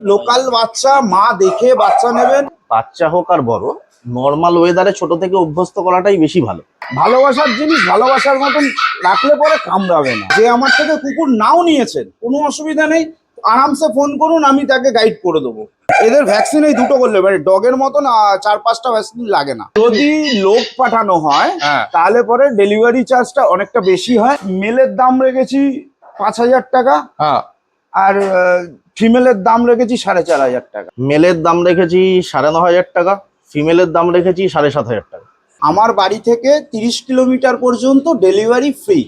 Local বাচ্চা মা দেখে বাচ্চা নেবেন। বাচ্চা হোক আর বড়, নর্মাল ওয়েদারে ছোট থেকে অভ্যস্ত করাটাই বেশি ভালো। ভালোবাসার জিনিস ভালোবাসার মতন রাখলে পরে কামড়াবে না। যে আমার থেকে কুকুর নাও নিয়েছেন কোনো অসুবিধা নেই, আরামসে ফোন করুন, আমি তাকে গাইড করে দেবো। এদের ভ্যাকসিন এই দুটো করলে মানে ডগের মতন 4-5টা ভ্যাকসিন লাগে না। যদি লোক পাঠানো হয় তাহলে পরে ডেলিভারি চার্জটা অনেকটা বেশি হয়। মেলের দাম রেখেছি 5,000 টাকা, আর ফিমেলের দাম রেখেছি 4,500 টাকা। মেলের দাম রেখেছি 9,500 টাকা, ফিমেলের দাম রেখেছি 7,500 টাকা। আমার বাড়ি থেকে 30 কিলোমিটার পর্যন্ত ডেলিভারি ফ্রি।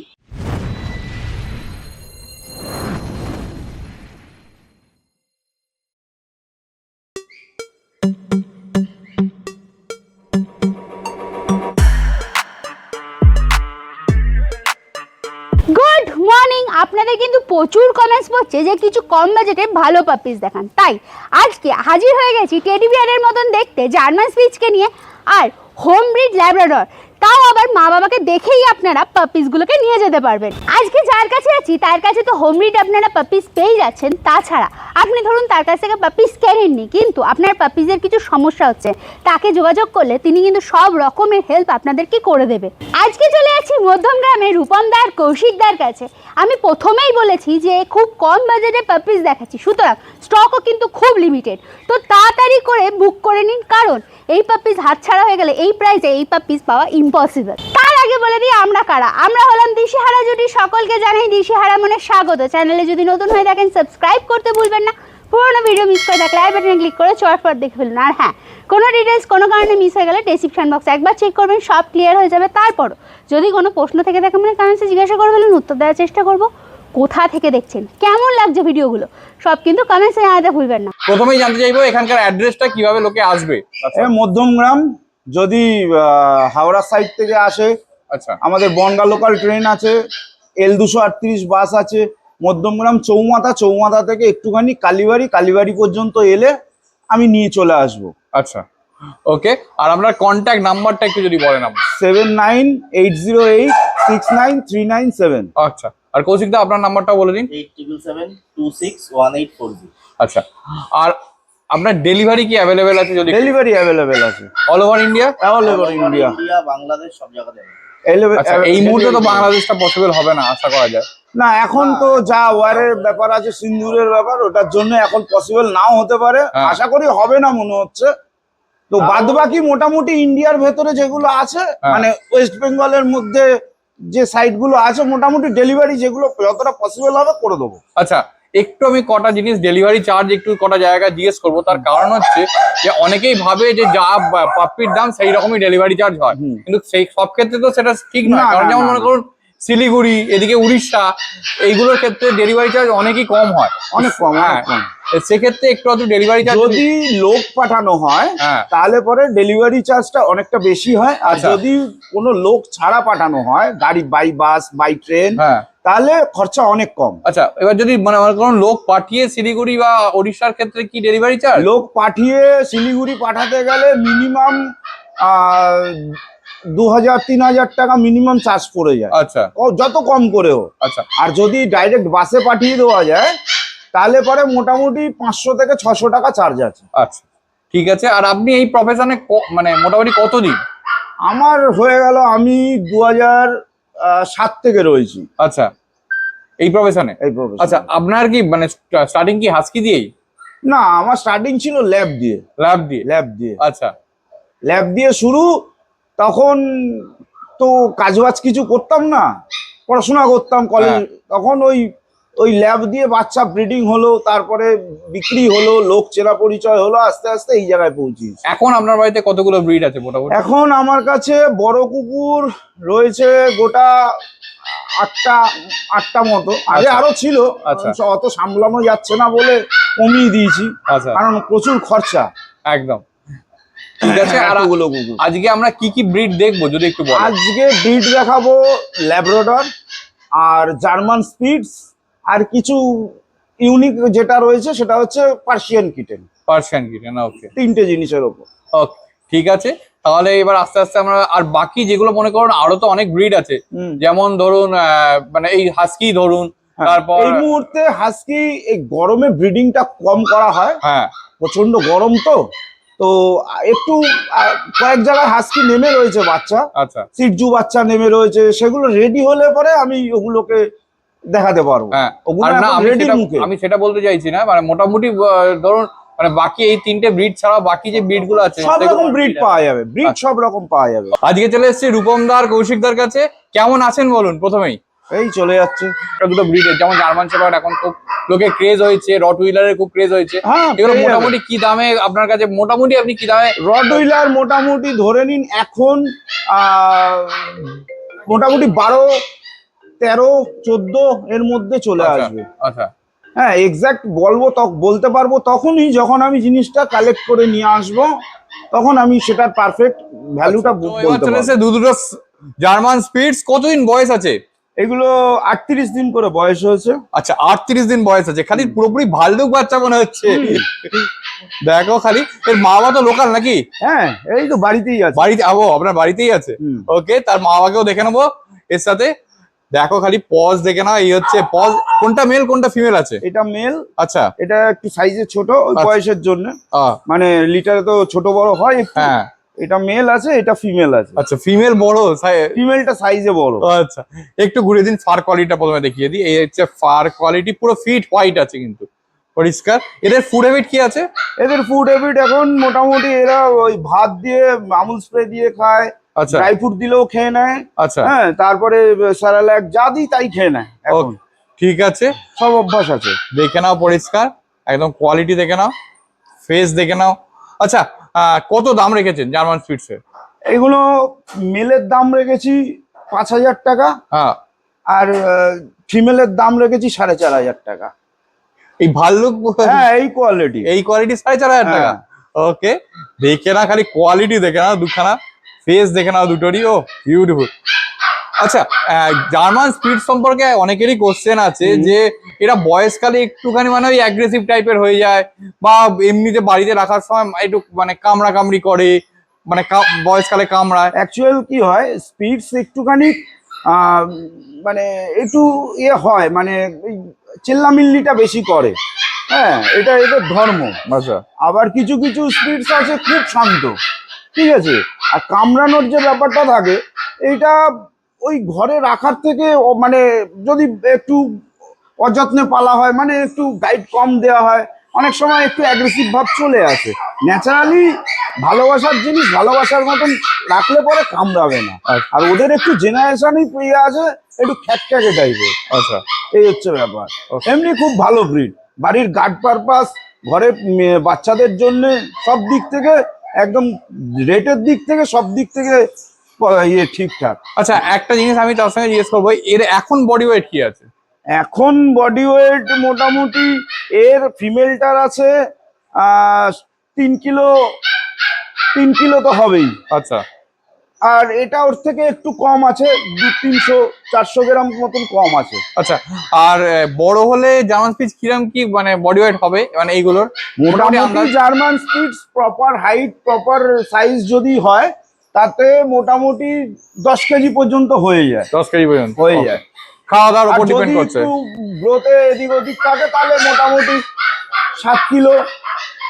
Good morning. আপনাদের কিন্তু প্রচুর কমেন্টস পড়ছে যে কিছু কম বাজেটে ভালো পাপিস দেখান, তাই আজকে হাজির হয়ে গেছি টেডি বিয়ারের মতন দেখতে জার্মান স্পিচকে নিয়ে, আর হোম ব্রিড ল্যাব্রাডর, তাও আবার মা বাবাকে দেখেই আপনারা পাপিসগুলোকে নিয়ে যেতে পারবেন। আজকে যার কাছে আছি তার কাছে তো হোম ব্রিড আপনারা পাপিস পেয়ে যাচ্ছেন, তাছাড়া আপনি ধরুন তার কাছ থেকে পাপিস কেনেননি কিন্তু আপনার পাপিসের কিছু সমস্যা হচ্ছে, তাকে যোগাযোগ করলে তিনি কিন্তু সব রকমের হেল্প আপনাদেরকে করে দেবে। আজকে চলে যাচ্ছি মধ্যমগ্রামে রূপমদার কৌশিকদার কাছে। আমি প্রথমেই বলেছি যে খুব কম বাজেটে পাপিস দেখাচ্ছি, সুতরাং স্টকও কিন্তু খুব লিমিটেড, তো তাড়াতাড়ি করে বুক করে নিন, কারণ এই পাপিস হাতছাড়া হয়ে গেলে এই প্রাইসে এই পাপিস পাওয়া ইম্পসিবল। তার আগে বলে দিই আমরা কারা। আমরা হলাম দিশেহারা জুটি, সকলকে জানাই দিশেহারা মনে স্বাগত। চ্যানেলে যদি নতুন হয়ে থাকেন সাবস্ক্রাইব করতে ভুলবেন না, পুরোনো ভিডিও মিস করে থাকলে আই বাটনে ক্লিক করে চটপট দেখে ফেলুন। আর হ্যাঁ, কোনো ডিটেলস কোনো কারণে মিস হয়ে গেলে ডেসক্রিপশন বক্স একবার চেক করবেন, সব ক্লিয়ার হয়ে যাবে। তারপরও যদি কোনো প্রশ্ন থেকে থাকে মানে কমেন্টসে জিজ্ঞাসা করে ফেলুন, উত্তর দেওয়ার চেষ্টা করবো। কোথা থেকে দেখছেন, কেমন লাগছে ভিডিওগুলো, সব কিন্তু কমেন্টসে জানাতে ভুলবেন না। প্রথমেই জানতে চাইবো এখানকার অ্যাড্রেসটা, কিভাবে লোকে আসবে। মধ্যমগ্রাম, যদি হাওড়া সাইড থেকে আসে, আচ্ছা, আমাদের বনগা লোকাল ট্রেন আছে, L238 বাস আছে। মধ্যমগ্রাম চৌমাথা থেকে একটুখানি কালীবাড়ি পর্যন্ত এলে আমি নিয়ে চলে আসবো। আচ্ছা, ওকে। আর আপনার কন্ট্যাক্ট নাম্বারটা একটু যদি বলেন। 7980869397। আচ্ছা, আর কৌশিকদা আপনার নাম্বারটা বলে দিন। 8777261840। আচ্ছা, আর আপনার ডেলিভারি কি অ্যাভেলেবেল আছে? যদি ডেলিভারি অ্যাভেলেবেল আছে অল ওভার ইন্ডিয়া, বাংলাদেশ সব জায়গাতে। আচ্ছা, এই মুহূর্তে তো বাংলাদেশটা পসিবল হবে না আশা করা যায়। না, এখন তো যা ওয়ারের ব্যাপার আছে, সিন্দুরের ব্যাপার, ওটার জন্য এখন পসিবল নাও হতে পারে। আশা করি হবে না মনে হচ্ছে। তো বাদ বাকি মোটামুটি ইন্ডিয়ার ভেতরে যেগুলো আছে, মানে ওয়েস্ট বেঙ্গলের মধ্যে যে সাইট গুলো আছে, মোটামুটি ডেলিভারি যেগুলো যতটা পসিবল হবে করে দেবো। আচ্ছা, একটু আমি কটা জিনিস ডেলিভারি চার্জ একটু কটা জায়গায় জিজ্ঞেস করবো। তার কারণ হচ্ছে যে অনেকেই ভাবে যে যা পাপ্পির দাম সেই রকমই ডেলিভারি চার্জ হয়, কিন্তু সেই সব ক্ষেত্রে তো সেটা ঠিক নয়। কারণ যেমন মনে করুন শিলিগুড়ি, এদিকে উড়িষ্যা, এইগুলোর ক্ষেত্রে ডেলিভারি চার্জ অনেকই কম হয়, অনেক কম। সেক্ষেত্রে একটু ডেলিভারি চার্জ যদি লোক পাঠানো হয় তাহলে পরে ডেলিভারি চার্জটা অনেকটা বেশি হয়। আর যদি কোনো লোক ছাড়া পাঠানো হয়, গাড়ি বাই বাস বাই ট্রেন, তাহলে খরচা অনেক কম। আচ্ছা, এবার যদি মানে কোনো লোক পাঠিয়ে শিলিগুড়ি বা ওড়িশার ক্ষেত্রে কি ডেলিভারি চার্জ? লোক পাঠিয়ে শিলিগুড়ি পাঠাতে গেলে মিনিমাম 2,000-3,000 টাকা মিনিমাম চার্জ পড়ে যায়। আচ্ছা, যত কম করেও। আচ্ছা, আর যদি ডাইরেক্ট বাসে পাঠিয়ে দেওয়া যায় তাহলে পরে মোটামুটি 500 থেকে 600 টাকা চার্জ আছে। আচ্ছা, ঠিক আছে। আর আপনি এই প্রফেশনে মানে মোটামুটি কতদিন? আমার হয়ে গেল, আমি 2007 থেকে রয়েছি। আচ্ছা, এই প্রফেশনে। আচ্ছা, আপনার কি মানে স্টার্টিং কি হাস্কি দিয়েই? না, আমার স্টার্টিং ছিল ল্যাব দিয়ে। আচ্ছা, ল্যাব দিয়ে শুরু। তখন তো কাজবাজ কিছু করতাম না, পড়াশোনা করতাম কলেজ। তখন ওই ল্যাব দিয়ে বাচ্চা ব্রিডিং হলো, তারপরে বিক্রি হলো, লোক চেনা পরিচয় হলো, আস্তে আস্তে এই জায়গায় পৌঁছি। এখন আপনার বাড়িতে কতগুলো ব্রিড আছে মোটামুটি? এখন আমার কাছে বড় কুকুর রয়েছে গোটা 8টা মতো। আগে আরো ছিল, অত সামলানো যাচ্ছে না বলে কমিয়ে দিয়েছি, কারণ প্রচুর খরচা। একদম ঠিক আছে। আর আজকে আমরা কি কি ব্রিড দেখবো যদি একটু বলেন? আজকে ব্রিড দেখাবো ল্যাব্রাডর আর জার্মান স্পিটস, আর কিছু ইউনিক যেটা রয়েছে সেটা হচ্ছে পার্সিয়ান কিটেন। ওকে, 3টে জিনিসের ওপর। ওকে, ঠিক আছে। তাহলে এবার আস্তে আস্তে আমরা আর বাকি যেগুলো মনে করুন, আরো তো অনেক ব্রিড আছে, যেমন ধরুন মানে এই হাস্কি ধরুন, তারপর এই মুহূর্তে হাস্কি এই গরমে ব্রিডিংটা কম করা হয়, হ্যাঁ প্রচন্ড গরম তো তো একটু কয়েক জায়গায় হাস্কি নেমে রয়েছে বাচ্চা, আচ্ছা সিটজু বাচ্চা নেমে রয়েছে, সেগুলো রেডি হলে পরে আমি ওগুলোকে দেখাতে পারবো। হ্যাঁ ওগুলো আর না এখন রেডি মুখে। আমি সেটা বলতে চাইছি না, মানে মোটামুটি ধরুন মানে বাকি এই 3টে ব্রিড ছাড়া বাকি যে ব্রিড গুলো আছে সব সেগুলো রকম ব্রিড পাওয়া যাবে, ব্রিড সব রকম পাওয়া যাবে। আজকে চলে এসেছি রূপমদার কৌশিকদার কাছে। কেমন আছেন বলুন প্রথমেই? এই চলে যাচ্ছে। একটা দুটো ব্রিডের যেমন জার্মান শেপার্ড এখন খুব লোকে ক্রেজ হয়েছে, রট হুইলারের খুব ক্রেজ হয়েছে, হ্যাঁ, এগুলো পেয়ে যাবে। মোটামুটি কি দামে আপনার কাছে, মোটামুটি আপনি কি দামে? রটউইলার মোটামুটি ধরে নিন এখন মোটামুটি 12, 13, 14 এর মধ্যে চলে আচ্ছা আসবে। আচ্ছা হ্যাঁ, এক্সাক্ট বলতে পারবো তখনই যখন আমি জিনিসটা কালেক্ট করে নিয়ে আসবো, তখন আমি সেটার পারফেক্ট ভ্যালুটা তো এবার বলতে চলে পারবো। এসেছে দুটো জার্মান স্পিডস। কতদিন বয়স আছে এগুলো 38 দিন করে বয়স হয়েছে। আচ্ছা 38 দিন বয়স আছে, খালি পুরোপুরি ভাল্লুক বাচ্চা মনে হচ্ছে। দেখো খালি, এর মা বাবা তো লোকাল নাকি? হ্যাঁ, এই তো বাড়িতেই আছে। বাড়িতে আপনার বাড়িতেই আছে? হুম। ওকে, তার মা বাবাকেও দেখে নেবো এর সাথে। দেখো খালি পজ দেখে নাও, এই হচ্ছে পজ। কোনটা মেল কোনটা ফিমেল আছে? এটা মেল। আচ্ছা এটা একটু সাইজে ছোট ওই আচ্ছা। বয়সের জন্য, আহ, মানে লিটারে তো ছোট বড় হয় একটু। হ্যাঁ এটা মেল আছে, এটা ফিমেল আছে। আচ্ছা ফিমেল বড়, ফিমেলটা সাইজে বড়। আচ্ছা একটু ঘুরে দিন, ফার কোয়ালিটিটা প্রথমে দেখিয়ে দিই। এই হচ্ছে ফার কোয়ালিটি, পুরো ফিট হোয়াইট আছে কিন্তু পরিষ্কার। এদের ফুড হ্যাবিট কি আছে? এদের ফুড হ্যাবিট এখন মোটামুটি এরা ওই ভাত দিয়ে আমুল স্প্রে দিয়ে খায়, আচ্ছা ড্রাই ফ্রুট দিলেও খেয়ে নেয়। আচ্ছা হ্যাঁ, তারপরে স্যারালাক যা দিই তাই খেয়ে নেয় এখন। ওকে ঠিক আছে, সব অভ্যাস আছে। দেখে নাও পরিষ্কার একদম, কোয়ালিটি দেখে নাও, ফেস দেখে নাও। আচ্ছা কত দাম রেখেছেন জার্মান স্পিডস এর? এগুলো মেলের দাম রেখেছি 5,000 টাকা, হ্যাঁ আর ফিমেলের দাম রেখেছি 4,500 টাকা। এই ভাল্লুক, হ্যাঁ, এই কোয়ালিটি। এই কোয়ালিটি 4,500 টাকা। হ্যাঁ। ওকে, দেখে না খালি কোয়ালিটি দেখে নাও দুখানা, ফেস দেখে নাও দুটোরই। ও বিউটিফুল। আচ্ছা জার্মান স্পিড সম্পর্কে অনেকেরই কোশ্চেন আছে যে এরা বয়সকালে একটুখানি মানে ওই অ্যাগ্রেসিভ টাইপের হয়ে যায়, বা এমনিতে বাড়িতে রাখার সময় একটু মানে কামড়া কামড়ি করে, মানে বয়সকালে কামড়ায়। অ্যাকচুয়াল কি হয়, স্পিডস একটুখানি মানে একটু ইয়ে হয়, মানে চিল্লামিল্লিটা বেশি করে। হ্যাঁ, এটা এদের ধর্ম। আচ্ছা আবার কিছু কিছু স্পিডস আছে খুব শান্ত, ঠিক আছে। আর কামড়ানোর যে ব্যাপারটা থাকে, এইটা ওই ঘরে রাখার থেকে মানে যদি একটু অযত্নে পালা হয়, মানে একটু গাইড কম দেওয়া হয়, অনেক সময় একটু অ্যাগ্রেসিভ ভাব চলে আসে। ন্যাচারালি ভালোবাসার জিনিস ভালোবাসার মতন রাখলে পরে কামড়াবে না। আর ওদের একটু জেনারেশনই পেয়ে আছে একটু খ্যাটখ্যাটে টাইপের। আচ্ছা এই হচ্ছে ব্যাপার। এমনি খুব ভালো ব্রিড, বাড়ির গার্ড পারপাস, ঘরে বাচ্চাদের জন্য, সব দিক থেকে একদম, রেটের দিক থেকে সব দিক থেকে ইয়ে ঠিকঠাক। আচ্ছা একটা জিনিস আমি তার সঙ্গে জিজ্ঞেস করবো, এর এখন বডি ওয়েট কি আছে? এখন বডি ওয়েট মোটামুটি এর ফিমেলটার আছে 3 কিলো তো হবেই। আচ্ছা আর এটা ওর থেকে একটু কম আছে, 200-300-400 গ্রাম মতন কম আছে। আচ্ছা, আর বড় হলে জার্মান স্পিচ কিরম কি মানে বডি ওয়েট হবে মানে এইগুলোর? মোটামুটি German speeds proper height proper size যদি হয়, তাতে মোটামুটি 10 কেজি পর্যন্ত হয়ে যায়। 10 কেজি পর্যন্ত হয়ে Okay. যায়। খাওয়া দাওয়ার আর উপর ডিপেন্ড যদি করছে। একটু গ্রোথে এদিক ওদিক থাকে, তাহলে মোটামুটি 7 কিলো,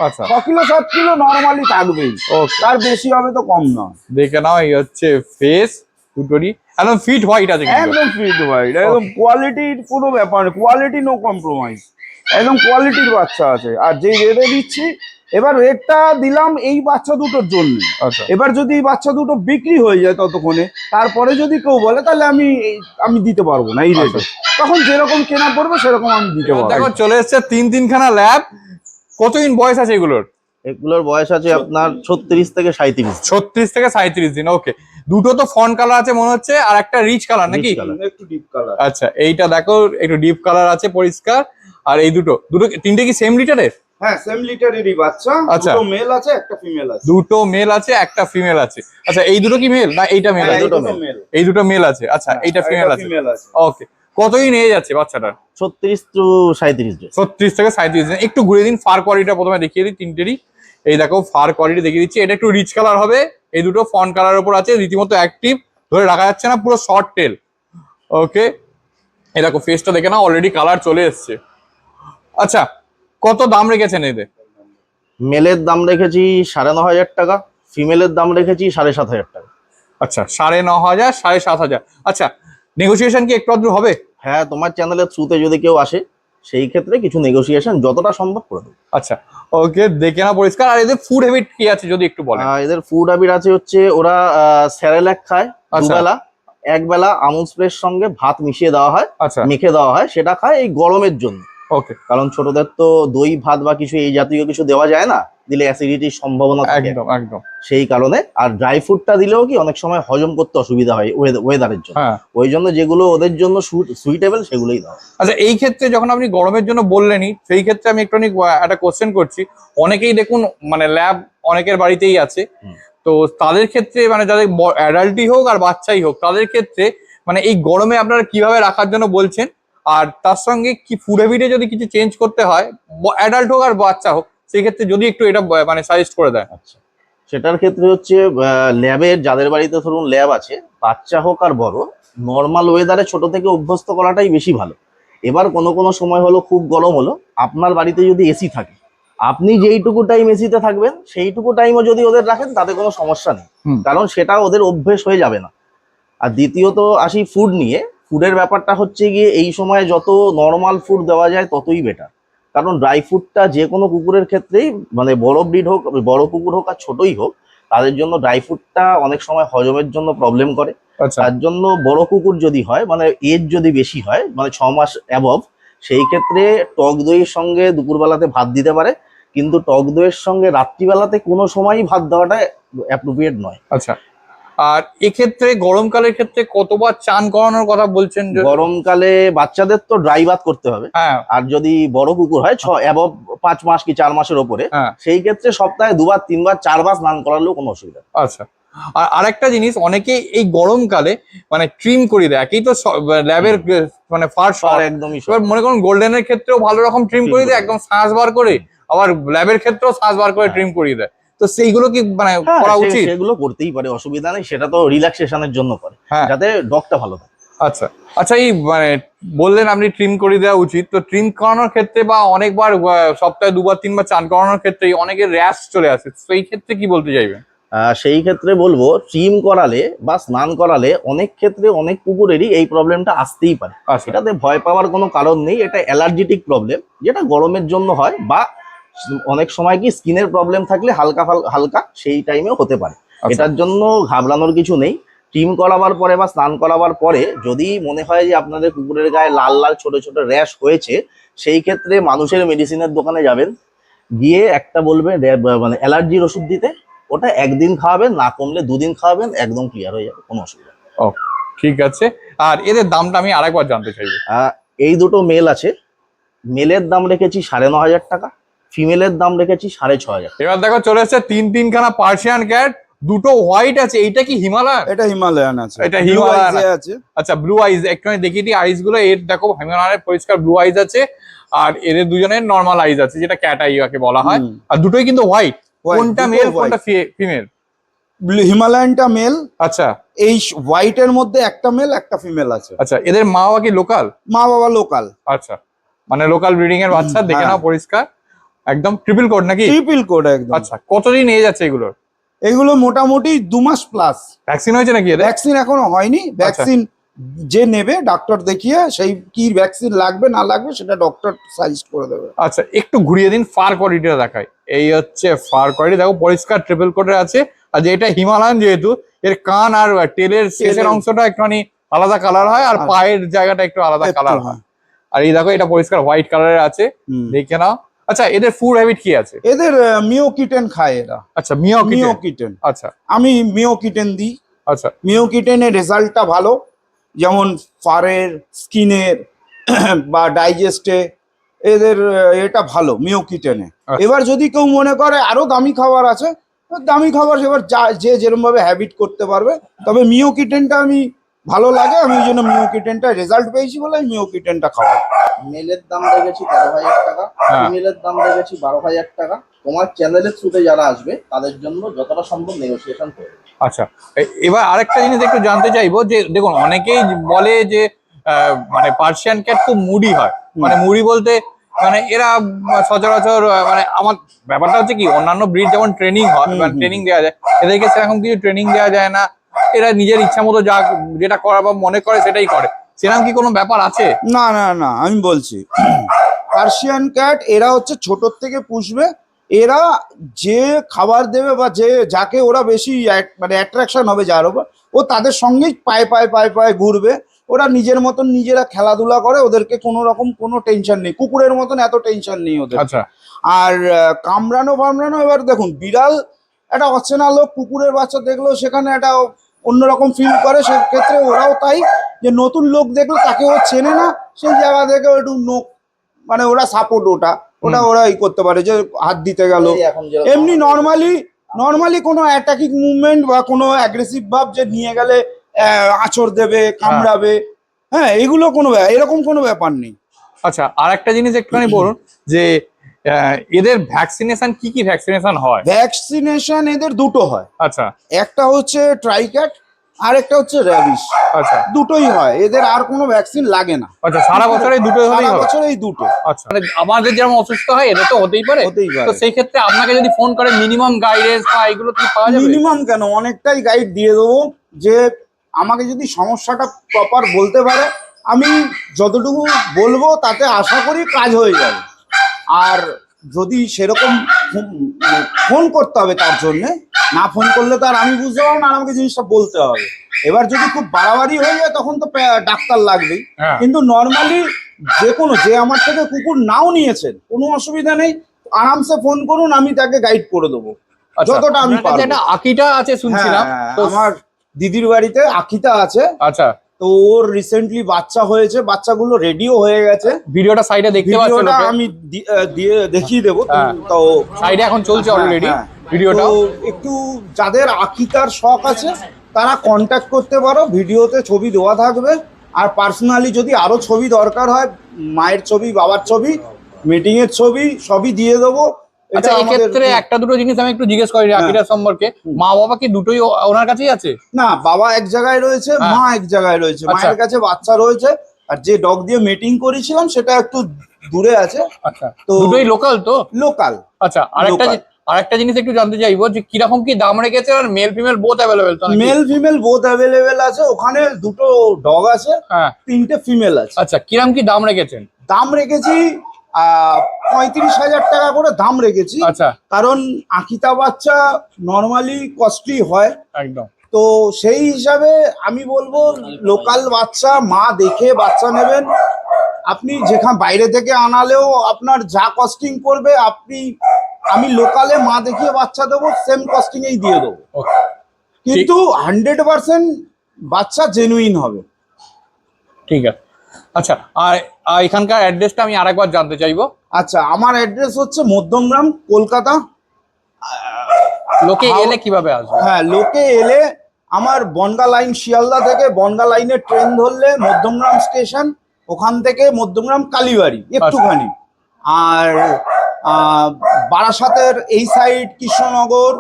আচ্ছা 6 কিলো 7 কিলো নর্মালি থাকবেই। ওকে, তার বেশি হবে তো কম না। দেখে নাও এই হচ্ছে ফেস দুটোরই একদম ফিট হোয়াইট আছে কিন্তু। একদম ফিট হোয়াইট, একদম কোয়ালিটির কোনো ব্যাপার নেই, কোয়ালিটি নো কম্প্রোমাইজ, একদম কোয়ালিটির বাচ্চা আছে। আর যে রেটে দিচ্ছি, এবার রেটটা দিলাম এই বাচ্চা দুটোর জন্য। আচ্ছা এবার যদি এই বাচ্চা দুটো বিক্রি হয়ে যায় ততক্ষণে, তারপরে যদি কেউ বলে, তাহলে আমি দিতে পারবো না এই রেটে। তখন যেরকম কেনা পড়বে সেরকম আমি দিতে এবার দেখো পারবো। চলে এসছে তিনখানা ল্যাব। কতদিন বয়স আছে এগুলোর? এগুলোর বয়স আছে আপনার 36 থেকে 37। 36 থেকে 37 দিন। ওকে, দুটো তো ফন কালার আছে মনে হচ্ছে, আর একটা রিচ কালার নাকি? Rich colour। একটু ডিপ কালার। আচ্ছা এইটা দেখো একটু ডিপ কালার আছে পরিষ্কার। আর এই দুটো তিনটে কি সেম লিটারের? হ্যাঁ, সেম লিটারেরই বাচ্চা। আচ্ছা। দুটো মেল আছে, একটা ফিমেল আছে। দুটো মেল আছে একটা ফিমেল আছে। আচ্ছা এই দুটো কি মেল না এইটা মেল হ্যাঁ, আছে? এই দুটো male। এই দুটো মেল আছে। আচ্ছা এইটা ফিমেল আছে। ফিমেল আছে। ওকে, কতদিন এজ আছে বাচ্চাটার? 36 to 37 ডেজ। 36 থেকে 37 দিন। একটু ঘুরে দিন, ফার কোয়ালিটিটা প্রথমে দেখিয়ে দিই তিনটেরই। এই দেখো ফার কোয়ালিটি দেখিয়ে দিচ্ছি, এটা একটু রিচ কালার হবে। এই দুটো ফন কালার উপর আছে, রীতিমতো অ্যাক্টিভ, ধরে রাখা যাচ্ছে না, পুরো শর্ট টেল। ওকে, এই দেখো ফেসটা দেখে না, অলরেডি কালার চলে এসছে। আচ্ছা, কত দাম রেখেছেন এদের? মেলের দাম রেখেছি 9,500 টাকা, ফিমেলের দাম রেখেছি 7,500 টাকা। আচ্ছা, 9,500, 7,500। আচ্ছা, নেগোসিয়েশন কি একটু আধটু হবে? হ্যাঁ, তোমার চ্যানেলের থ্রুতে যদি কেউ আসে সেই ক্ষেত্রে কিছু নেগোসিয়েশন যতটা সম্ভব করে দেবো। আচ্ছা, ওকে, দেখে না পরিষ্কার। আর এদের ফুড হ্যাবিট কি আছে যদি একটু বলেন? এদের ফুড হ্যাবিট আছে হচ্ছে ওরা স্যারেলাক খায় আচ্ছা। দুবেলা, একবেলা আমুল স্প্রের সঙ্গে ভাত মিশিয়ে দেওয়া হয়, আচ্ছা, মেখে দেওয়া হয়, সেটা খায় এই গরমের জন্য। ওকে, কারণ ছোটদের তো দই ভাত বা কিছু এই জাতীয় কিছু দেওয়া যায় না, দিলে অ্যাসিডিটির সম্ভাবনা থাকে, একদম একদম। সেই কারণে। আর ড্রাই ফ্রুটটা দিলেও কি অনেক সময় হজম করতে অসুবিধা হয় ওয়েদারের জন্য, হ্যাঁ। ওই জন্য যেগুলো ওদের জন্য সুইটেবল সেগুলোই দাও। আচ্ছা, এই ক্ষেত্রে যখন আপনি গরমের জন্য বললেনই, সেই ক্ষেত্রে আমি একটু একটা কোশ্চেন করছি। অনেকেই দেখুন মানে ল্যাব অনেকের বাড়িতেই আছে, তো তাদের ক্ষেত্রে মানে যাদের অ্যাডাল্টই হোক আর বাচ্চাই হোক, তাদের ক্ষেত্রে মানে এই গরমে আপনারা কিভাবে রাখার জন্য বলছেন? আর তার সঙ্গে কি ফুড হ্যাবিটে যদি কিছু চেঞ্জ করতে হয়, অ্যাডাল্ট হোক আর বাচ্চা হোক, সেই ক্ষেত্রে যদি একটু এটা মানে সাজেস্ট করে দেয়। আচ্ছা, সেটার ক্ষেত্রে হচ্ছে ল্যাবের যাদের বাড়িতে ধরুন ল্যাব আছে, বাচ্চা হোক আর বড়, নর্মাল ওয়েদারে ছোট থেকে অভ্যস্ত করাটাই বেশি ভালো। এবার কোনো কোনো সময় হলো খুব গরম হলো, আপনার বাড়িতে যদি এসি থাকে, আপনি যেইটুকু টাইম এসিতে থাকবেন সেইটুকু টাইমও যদি ওদের রাখেন তাতে কোনো সমস্যা নেই, কারণ সেটা ওদের অভ্যেস হয়ে যাবে না। আর দ্বিতীয়ত আসি ফুড নিয়ে। ফুডের ব্যাপারটা হচ্ছে গিয়ে এই সময় যত নর্মাল ফুড দেওয়া যায় ততই বেটার, কারণ ড্রাই ফ্রুটটা যে কোনো কুকুরের ক্ষেত্রেই, মানে বড় ব্রিড হোক, বড় কুকুর হোক আর ছোটই হোক, তাদের জন্য ড্রাই ফ্রুটটা অনেক সময় হজমের জন্য প্রবলেম করে। আচ্ছা, তার জন্য বড় কুকুর যদি হয়, মানে এজ যদি বেশি হয়, মানে 6 মাস অ্যাবভ, সেই ক্ষেত্রে টক দইয়ের সঙ্গে দুপুরবেলাতে ভাত দিতে পারে, কিন্তু টক দইয়ের সঙ্গে রাত্রিবেলাতে কোনো সময়ই ভাত দেওয়াটা অ্যাপ্রোপ্রিয়েট নয়। আচ্ছা। আর এক্ষেত্রে গরমকালের ক্ষেত্রে কতবার চান করানোর কথা বলছেন? গরমকালে বাচ্চাদের তো ড্রাই বাথ করতে হবে, হ্যাঁ, আর যদি বড় কুকুর হয় 5 মাস কি 4 মাসের ওপরে, হ্যাঁ। সেই ক্ষেত্রে সপ্তাহে 2 বার 3 বার 4 বার স্নান করালেও কোনো অসুবিধা নেই। আচ্ছা। আর আরেকটা জিনিস, অনেকেই এই গরমকালে মানে ট্রিম করে দেয়, একেই তো ল্যাবের মানে ফার্স্ট আর একদমই এবার মনে করুন গোল্ডেনের ক্ষেত্রেও ভালো রকম ট্রিম করে দেয়, একদম শ্বাস বার করে, আবার ল্যাবের ক্ষেত্রেও শ্বাস বার করে ট্রিম করিয়ে দেয়। তো সেইগুলো কি মানে হ্যাঁ, করা উচিত? সেগুলো করতেই পারে, অসুবিধা নেই, সেটা তো রিল্যাক্সেশনের জন্য করে, হ্যাঁ। যাতে ডগটা ভালো থাকে। আচ্ছা আচ্ছা, এই মানে বললেন আপনি ট্রিম করে দেওয়া উচিত, তো ট্রিম করানোর ক্ষেত্রে বা অনেকবার সপ্তাহে 2 বার 3 বার চান করানোর ক্ষেত্রে অনেকের র্যাশ চলে আসে, সেই ক্ষেত্রে কি বলতে চাইবেন? সেই ক্ষেত্রে বলবো, ট্রিম করালে বা স্নান করালে অনেক ক্ষেত্রে অনেক কুকুরেরই এই প্রবলেমটা আসতেই পারে। আচ্ছা, এটাতে ভয় পাওয়ার কোনো কারণ নেই, এটা অ্যালার্জেটিক প্রবলেম, যেটা গরমের জন্য হয়, বা অনেক সময় কি স্কিনের প্রবলেম থাকলে হালকা হালকা সেই টাইমেও হতে পারে। এটার জন্য ঘাবড়ানোর কিছু নেই। ট্রিম করাবার পরে বা স্নান করাবার পরে যদি মনে হয় যে আপনাদের কুকুরের গায়ে লাল লাল ছোট ছোট র্যাশ হয়েছে, সেই ক্ষেত্রে মানুষের মেডিসিনের দোকানে যাবেন, গিয়ে একটা বলবেন মানে অ্যালার্জির ওষুধ দিতে, ওটা 1 দিন খাওয়াবেন, না কমলে 2 দিন খাওয়াবেন, একদম ক্লিয়ার হয়ে যাবে, কোনো অসুবিধা নেই। ও ঠিক আছে। আর এদের দামটা আমি আরেকবার জানতে চাইবো। এই দুটো মেল আছে, মেলের দাম রেখেছি 9,500 টাকা, ফিমেলের দাম রেখেছি 6,500। এবার দেখো চলে এসছে তিনখানা পার্সিয়ান ক্যাট, দুটো হোয়াইট আছে। এইটা কি হিমালয়ান? এটা হিমালয়ান আছে, এটা Blue হিমালয়ান eyes এ আছে। আচ্ছা, ব্লু আইজ একটুখানি দেখিয়ে দিই আইস গুলো। এর দেখো হিমালয়ানের পরিষ্কার ব্লু আইজ আছে, আর এদের দুজনের নর্মাল আইজ আছে, যেটা ক্যাট আই বলা হয়। আর দুটোই কিন্তু হোয়াইট। White, কোনটা দুটো মেল white। কোনটা ফিমেল? হিমালয়ানটা মেল, আচ্ছা এই হোয়াইটের মধ্যে একটা মেল একটা ফিমেল আছে। আচ্ছা, এদের মা বাবা কি লোকাল? মা বাবা লোকাল। আচ্ছা, মানে লোকাল ব্রিডিং এর বাচ্চা। দেখে হ্যাঁ। নাও পরিষ্কার, একদম ট্রিপল কোড নাকি? ট্রিপল কোড একদম। আচ্ছা, কতদিন এজ আছে এগুলোর? এগুলো মোটামুটি 2 মাস প্লাস। ভ্যাকসিন হয়েছে নাকি এদের? ভ্যাকসিন এখনো হয়নি, ভ্যাকসিন যে নেবে ডাক্তার দেখিয়ে সেই কি ভ্যাকসিন লাগবে না লাগবে সেটা ডক্টর সাজেস্ট করে দেবে। আচ্ছা, একটু ঘুরিয়ে দিন, ফার কোয়ালিটিটা দেখাই। এই হচ্ছে ফার কোয়ালিটি, দেখো পরিষ্কার ট্রিপল কোটের আছে। আর যে এটা হিমালয়ান, যেহেতু এর কান আর টেলের শেষের অংশটা একটুখানি আলাদা কালার হয়, আর পায়ের জায়গাটা একটু আলাদা কালার হয়। আর এই দেখো এটা পরিষ্কার হোয়াইট কালারের আছে, দেখে নাও। আচ্ছা, এদের ফুড হ্যাবিট কি আছে? এদের মিওকিটেন খায় এরা। আচ্ছা, মিওকিটেন। আচ্ছা আমি মিওকিটেন দিই। আচ্ছা মিওকিটেনের রেজাল্টটা ভালো, যেমন ফারের, স্কিনের বা ডাইজেস্টে এদের এটা ভালো মিওকিটেনে। এবার যদি কেউ মনে করে আরো দামি খাবার আছে, দামি খাবার এবার যে যেরকম ভাবে হ্যাবিট করতে পারবে, তবে মিওকিটেনটা আমি ভালো লাগে, আমি ওই জন্য মিওকিটেনটা রেজাল্ট পেয়েছি বলে আমি মিওকিটেনটা খাওয়াই। মেলের দাম রেখেছি 13,000 টাকা, ফিমেলের দাম রেখেছি 12,000 টাকা। তোমার চ্যানেলের থ্রুতে যারা আসবে তাদের জন্য যতটা সম্ভব নেগোসিয়েশন করবে। আচ্ছা, এবার আরেকটা জিনিস একটু জানতে চাইবো যে দেখুন অনেকেই বলে যে মানে পার্সিয়ান ক্যাট খুব মুডি হয়, মানে মুডি বলতে মানে এরা সচরাচর মানে আমার ব্যাপারটা হচ্ছে কি, অন্যান্য ব্রিড যেমন ট্রেনিং হয়, ট্রেনিং দেওয়া যায়, এদেরকে সেরকম কিছু ট্রেনিং দেওয়া যায় না, এরা নিজের ইচ্ছা মতো যা যেটা করা বা মনে করে সেটাই করে, সেরকম কি কোনো ব্যাপার আছে? না না না, আমি বলছি পার্সিয়ান ক্যাট এরা হচ্ছে ছোটর থেকে পুষবে, এরা যে খাবার দেবে বা যে যাকে ওরা বেশি মানে অ্যাট্রাকশন হবে যার উপর, ও তাদের সঙ্গেই পায়ে পায়ে পায়ে পায়ে ঘুরবে। ওরা নিজের মতন নিজেরা খেলাধুলা করে, ওদেরকে কোনো রকম কোনো টেনশন নেই, কুকুরের মতন এত টেনশন নেই ওদের। আচ্ছা, আর কামড়ানো ফামড়ানো, এবার দেখুন বিড়াল একটা অচেনা লোক কুকুরের বাচ্চা দেখলেও সেখানে একটা অন্যরকম ফিল করে, সেক্ষেত্রে ওরাও তাই, যে নতুন লোক দেখলো তাকে ও চেনে না, সেই জায়গা থেকে একটু নোক মানে ওরা সাপোর্ট ওটা ওরা ই করতে পারে, যে হাত দিতে গেল। এমনি নর্মালি কোনো অ্যাটাকিং মুভমেন্ট বা কোনো অ্যাগ্রেসিভ ভাব যে নিয়ে গেলে আঁচড় দেবে, কামড়াবে, হ্যাঁ এগুলো কোনো এরকম কোনো ব্যাপার নেই। আচ্ছা, আর একটা জিনিস একটুখানি বলুন যে এদের ভ্যাকসিনেশন কি ভ্যাকসিনেশন হয়? ভ্যাকসিনেশন এদের দুটো হয়, আচ্ছা একটা হচ্ছে ট্রাইক্যাট আর একটা হচ্ছে র্যাবিস, আচ্ছা দুটোই হয় এদের, আর কোনো ভ্যাকসিন লাগে না। আচ্ছা, সারা বছর এই দুটোই হলেই সারা হবে? বছর এই দুটো। আচ্ছা, মানে আমাদের যেমন অসুস্থ হয় এটা তো হতেই পারে, হতেই পারে। তো সেই ক্ষেত্রে আপনাকে যদি ফোন করে মিনিমাম গাইডেন্স বা এগুলো কি পাওয়া যাবে? মিনিমাম কেন, অনেকটাই গাইড দিয়ে দেবো, যে আমাকে যদি সমস্যাটা প্রপার বলতে পারে, আমি যতটুকু বলবো তাতে আশা করি কাজ হয়ে যাবে। আর যদি সেরকম ফোন করতে হবে তার জন্যে, না ফোন করলে তো আর আমি বুঝতে পারবো না, আর আমাকে জিনিসটা বলতে হবে। এবার যদি খুব বাড়াবাড়ি হয়ে যায় তখন তো ডাক্তার লাগবেই, হ্যাঁ। কিন্তু নর্মালি যে আমার থেকে কুকুর নাও নিয়েছেন কোনো অসুবিধা নেই, আরামসে ফোন করুন, আমি তাকে গাইড করে দেবো আচ্ছা, যতটা আমি আপনার কাছে পারবো। একটা আকিটা আছে শুনছিলাম, হ্যাঁ, তো আমার দিদির বাড়িতে আকিতা আছে, আচ্ছা তো ওর রিসেন্টলি বাচ্চা হয়েছে, বাচ্চাগুলো রেডিও হয়ে গেছে। ভিডিওটা সাইডে দেখতে পাচ্ছেন, ভিডিওটা আমি দিয়ে দেখিয়ে দেবো, হ্যাঁ। তো সাইডে এখন চলছে অলরেডি হ্যাঁ, ভিডিওটা। তো একটু যাদের আকিতার শখ আছে তারা কন্ট্যাক্ট করতে পারো, ভিডিওতে ছবি দেওয়া থাকবে। আর পার্সোনালি যদি আরো ছবি দরকার হয়, মায়ের ছবি, বাবার ছবি, মিটিং এর ছবি, সবই দিয়ে দেবো। আচ্ছা, এটা আমাদের- এক্ষেত্রে একটা দুটো জিনিস আমি একটু জিজ্ঞেস করি আকিটার সম্পর্কে, মা বাবা কি দুটোই ওনার কাছেই আছে? না, বাবা এক জায়গায় রয়েছে, হ্যাঁ। মা এক জায়গায় রয়েছে, আচ্ছা। মায়ের কাছে বাচ্চা রয়েছে, আর যে ডগ দিয়ে মিটিং করেছিলাম সেটা একটু দূরে আছে, আচ্ছা, তো দুটোই লোকাল তো? লোকাল। আচ্ছা, আরেকটা জিনিস একটু জানতে চাইবো যে কিরকম কি দাম রেখেছে, আর মেল ফিমেল বোথ অ্যাভেলেবেল তো নাকি? মেল ফিমেল বোথ অ্যাভেলেবেল আছে, ওখানে দুটো ডগ আছে, হ্যাঁ, 3টে ফিমেল আছে। আচ্ছা, কিরকম কি দাম রেখেছেন? দাম রেখেছি 35,000 টাকা করে দাম রেখেছি, আচ্ছা, কারণ আকিতা বাচ্চা নর্মালি কস্টলি হয়, একদম তো সেই হিসাবে আমি বলবো লোকাল বাচ্চা মা দেখে বাচ্চা নেবেন। আপনি যেখানে বাইরে থেকে আনালেও আপনার যা কস্টিং পড়বে, আমি লোকালে মা দেখিয়ে বাচ্চা দেবো, সেম কস্টিং এই দিয়ে দেবো, ওকে, কিন্তু 100% বাচ্চা জেনুইন হবে। ঠিক আছে। আচ্ছা, আর এখানকার অ্যাড্রেসটা আমি আরেকবার জানতে চাইবো। আচ্ছা, আমার অ্যাড্রেস হচ্ছে মধ্যমগ্রাম, কলকাতা। লোকে এলে কিভাবে আসবে? হ্যাঁ, লোকে এলে আমার বনগা লাইন, শিয়ালদা থেকে বনগা লাইনের ট্রেন ধরলে মধ্যমগ্রাম স্টেশন, ওখান থেকে মধ্যমগ্রাম কালীবাড়ি একটুখানি, আর বারাসাতের এই সাইড কৃষ্ণনগর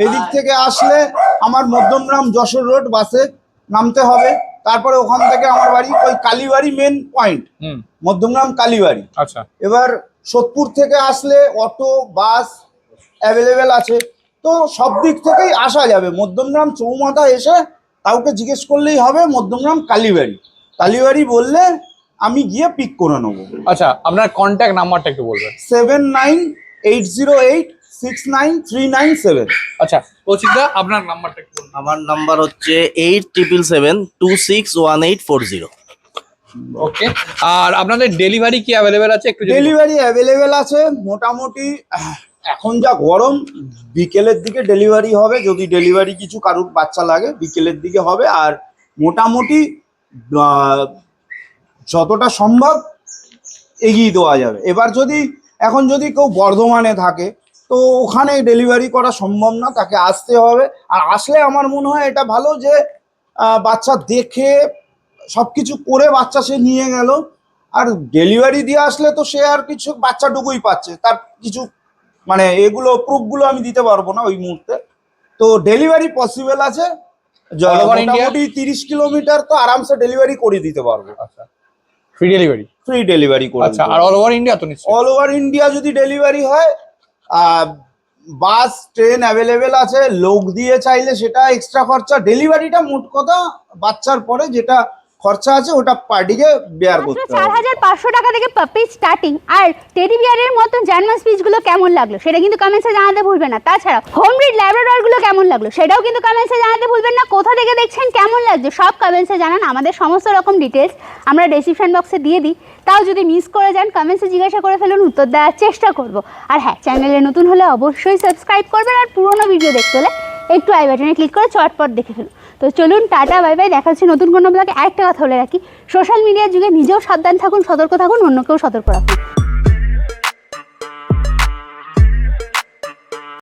এদিক থেকে আসলে আমার মধ্যমগ্রাম যশোর রোড বাসে নামতে হবে, তারপরে ওখান থেকে আমার বাড়ি ওই কালীবাড়ি মেন পয়েন্ট, হুম, মধ্যমগ্রাম কালীবাড়ি। আচ্ছা, এবার সোদপুর থেকে আসলে অটো বাস অ্যাভেলেবেল আছে, তো সব দিক থেকেই আসা যাবে। মধ্যমগ্রাম চৌমাথা এসে কাউকে জিজ্ঞেস করলেই হবে মধ্যমগ্রাম কালীবাড়ি বললে আমি গিয়ে পিক করে নেবো। আচ্ছা, আপনার কন্ট্যাক্ট নাম্বারটা একটু বলবেন। 7980869397। আচ্ছা, কৌশিকদা আপনার নাম্বারটা একটু বলুন। আমার নাম্বার হচ্ছে 8777261840। ওকে, আর আপনাদের ডেলিভারি কি অ্যাভেলেবেল আছে একটু যদি বলেন? ডেলিভারি অ্যাভেলেবেল আছে, মোটামুটি এখন যা গরম, বিকেলের দিকে ডেলিভারি হবে, যদি ডেলিভারি কিছু কারুর বাচ্চা লাগে বিকেলের দিকে হবে, আর মোটামুটি যতটা সম্ভব এগিয়ে দেওয়া যাবে। এবার এখন যদি কেউ বর্ধমানে থাকে, তো ওখানে ডেলিভারি করা সম্ভব না, তাকে আসতে হবে। আর আসলে আমার মনে হয় এটা ভালো যে বাচ্চা দেখে সব কিছু করে বাচ্চা সে নিয়ে গেল, আর ডেলিভারি দিয়ে আসলে তো সে আর কিছু বাচ্চাটুকুই পাচ্ছে, তার কিছু মানে এগুলো প্রুফগুলো আমি দিতে পারবো না ওই মুহূর্তে। তো ডেলিভারি পসিবল আছে, All over India? মোটামুটি 30 কিলোমিটার তো আরামসে ডেলিভারি করে দিতে পারবো। আচ্ছা, ফ্রি ডেলিভারি। ফ্রি ডেলিভারি করে আচ্ছা, আর অল ওভার ইন্ডিয়া তো নিশ্চয়ই? অল ওভার ইন্ডিয়া যদি ডেলিভারি হয়, বাস ট্রেন অ্যাভেলেবেল আছে। লোক দিয়ে চাইলে সেটা এক্সট্রা খরচা। ডেলিভারিটা মোট কথা বাচ্চার পরে যেটা খরচা আছে ওটা পার্টিকে বেয়ার মাত্র করতে হবে। 4,500 টাকা থেকে পাপি স্টার্টিং। আর টেডি বিয়ারের মতো জার্মান স্পিচ গুলো কেমন লাগলো সেটা কিন্তু কমেন্টসে জানাতে ভুলবেন না। তাছাড়া হোম ব্রিড ল্যাব্রাডর গুলো কেমন লাগলো সেটাও কিন্তু কমেন্টসে জানাতে ভুলবেন না। কোথা থেকে দেখছেন, কেমন লাগছে সব কমেন্টসে জানান। আমাদের সমস্ত রকম ডিটেলস আমরা ডেসক্রিপশন বক্সে দিয়ে দিই। তাও যদি মিস করে যান কমেন্টসে জিজ্ঞাসা করে ফেলুন, উত্তর দেওয়ার চেষ্টা করব। আর হ্যাঁ, চ্যানেলে নতুন হলে অবশ্যই সাবস্ক্রাইব করবেন। আর পুরোনো ভিডিও দেখতে হলে একটু আই বাটনে ক্লিক করে চটপট দেখে ফেলুন। তো চলুন, টাটা, বাই বাই, দেখা হচ্ছে নতুন কোনো ব্লগে। আরেকটা কথা বলে রাখি, সোশ্যাল মিডিয়ার যুগে নিজেও সাবধান থাকুন, সতর্ক থাকুন, অন্যকেও সতর্ক রাখুন।